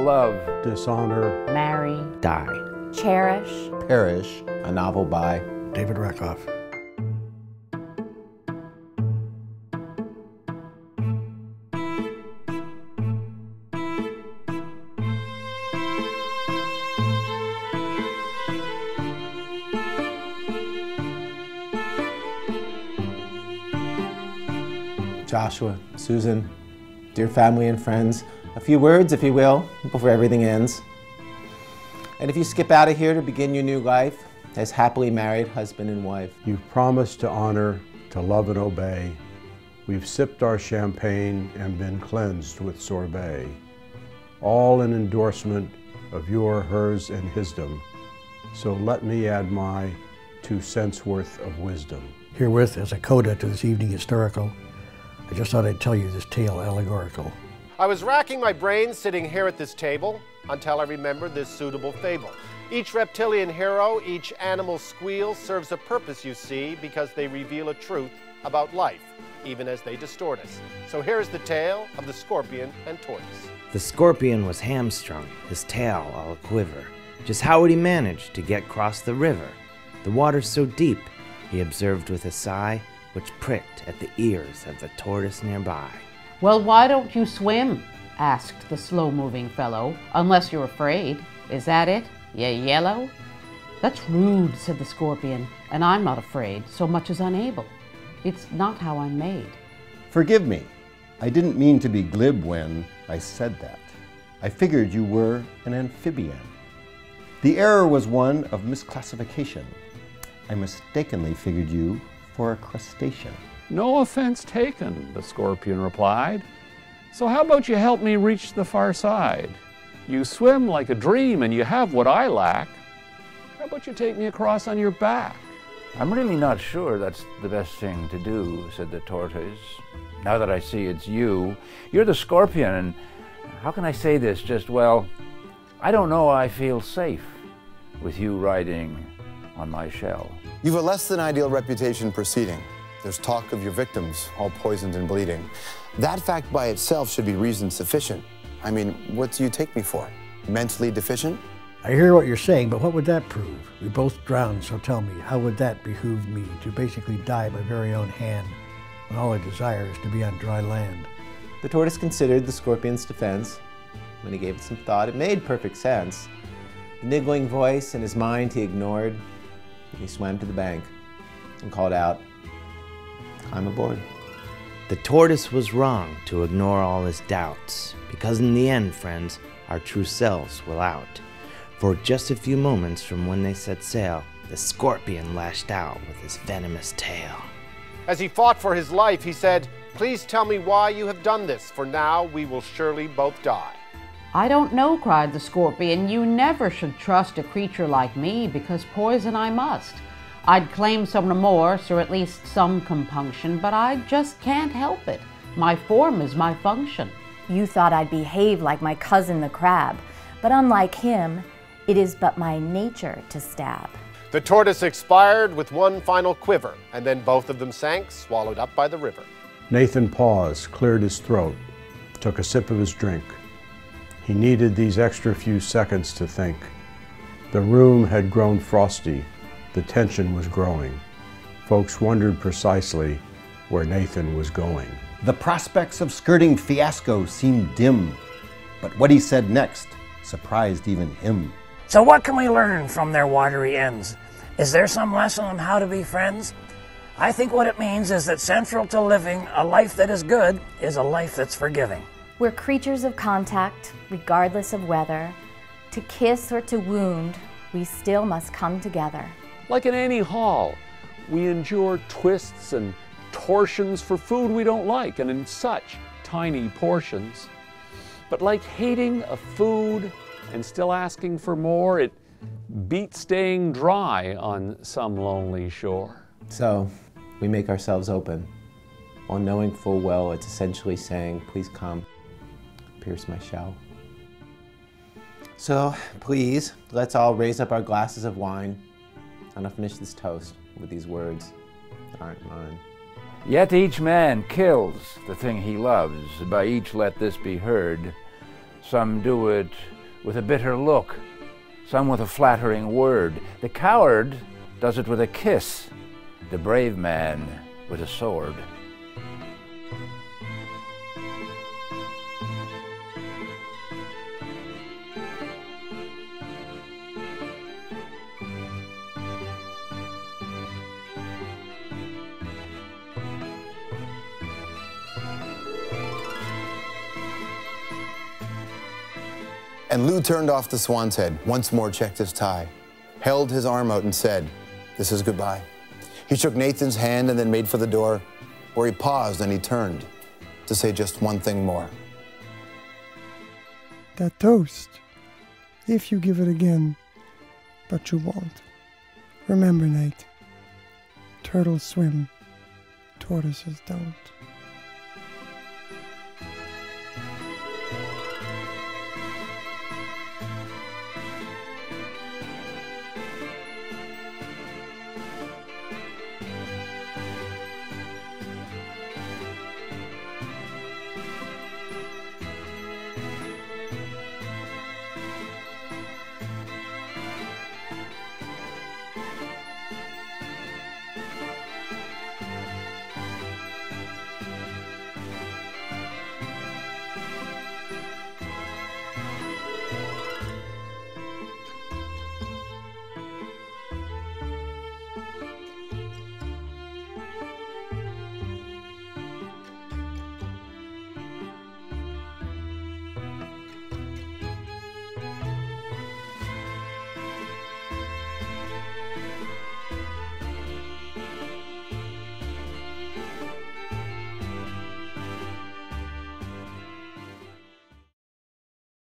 love, Dishonor, Marry, Die. Cherish, Cherish, a novel by David Rakoff. Joshua, Susan, dear family and friends, a few words, if you will, before everything ends. And if you skip out of here to begin your new life as happily married husband and wife. You've promised to honor, to love and obey. We've sipped our champagne and been cleansed with sorbet. All in endorsement of your, hers, and hisdom. So let me add my 2 cents worth of wisdom. Herewith, as a coda to this evening historical, I just thought I'd tell you this tale allegorical. I was racking my brains sitting here at this table until I remembered this suitable fable. Each reptilian hero, each animal squeal serves a purpose, you see, because they reveal a truth about life, even as they distort us. So here is the tale of the scorpion and tortoise. The scorpion was hamstrung, his tail all a-quiver. Just how would he manage to get across the river? The water's so deep, he observed with a sigh, which pricked at the ears of the tortoise nearby. Well, why don't you swim? Asked the slow-moving fellow, unless you're afraid. Is that it? You yellow? That's rude, said the scorpion, and I'm not afraid so much as unable. It's not how I'm made. Forgive me. I didn't mean to be glib when I said that. I figured you were an amphibian. The error was one of misclassification. I mistakenly figured you for a crustacean. no offense taken, the scorpion replied. So how about you help me reach the far side? You swim like a dream and you have what I lack. How about you take me across on your back? I'm really not sure that's the best thing to do, said the tortoise. Now that I see it's you, you're the scorpion, and how can I say this? Just, well, I don't know I feel safe with you riding on my shell. You've a less than ideal reputation proceeding. There's talk of your victims, all poisoned and bleeding. That fact by itself should be reason sufficient. I mean, what do you take me for? Mentally deficient? I hear what you're saying, but what would that prove? We both drowned, so tell me, how would that behoove me to basically die by very own hand when all I desire is to be on dry land? The tortoise considered the scorpion's defense. When he gave it some thought, it made perfect sense. The niggling voice in his mind he ignored. He swam to the bank and called out, "I'm aboard." The tortoise was wrong to ignore all his doubts, because in the end, friends, our true selves will out. For just a few moments from when they set sail, the scorpion lashed out with his venomous tail. As he fought for his life, he said, "Please tell me why you have done this, for now we will surely both die." I don't know, cried the scorpion. You never should trust a creature like me, because poison I must. I'd claim some remorse, or at least some compunction, but I just can't help it. My form is my function. You thought I'd behave like my cousin the crab, but unlike him, it is but my nature to stab. The tortoise expired with one final quiver, and then both of them sank, swallowed up by the river. Nathan paused, cleared his throat, took a sip of his drink. He needed these extra few seconds to think. The room had grown frosty. The tension was growing. Folks wondered precisely where Nathan was going. The prospects of skirting fiasco seemed dim, but what he said next surprised even him. So what can we learn from their watery ends? Is there some lesson on how to be friends? I think what it means is that central to living a life that is good is a life that's forgiving. We're creatures of contact, regardless of weather. To kiss or to wound, we still must come together. Like in any hall, we endure twists and torsions for food we don't like, and in such tiny portions. But like hating a food and still asking for more, it beats staying dry on some lonely shore. So we make ourselves open, while knowing full well it's essentially saying, "Please come, pierce my shell." So please, let's all raise up our glasses of wine. I'm gonna finish this toast with these words that aren't mine. Yet each man kills the thing he loves. By each let this be heard. Some do it with a bitter look, some with a flattering word. The coward does it with a kiss, the brave man with a sword. And Lou turned off the swan's head, once more checked his tie, held his arm out and said, "This is goodbye." He shook Nathan's hand and then made for the door, where he paused and he turned to say just one thing more. That toast, if you give it again, but you won't. Remember, Nate, turtles swim, tortoises don't.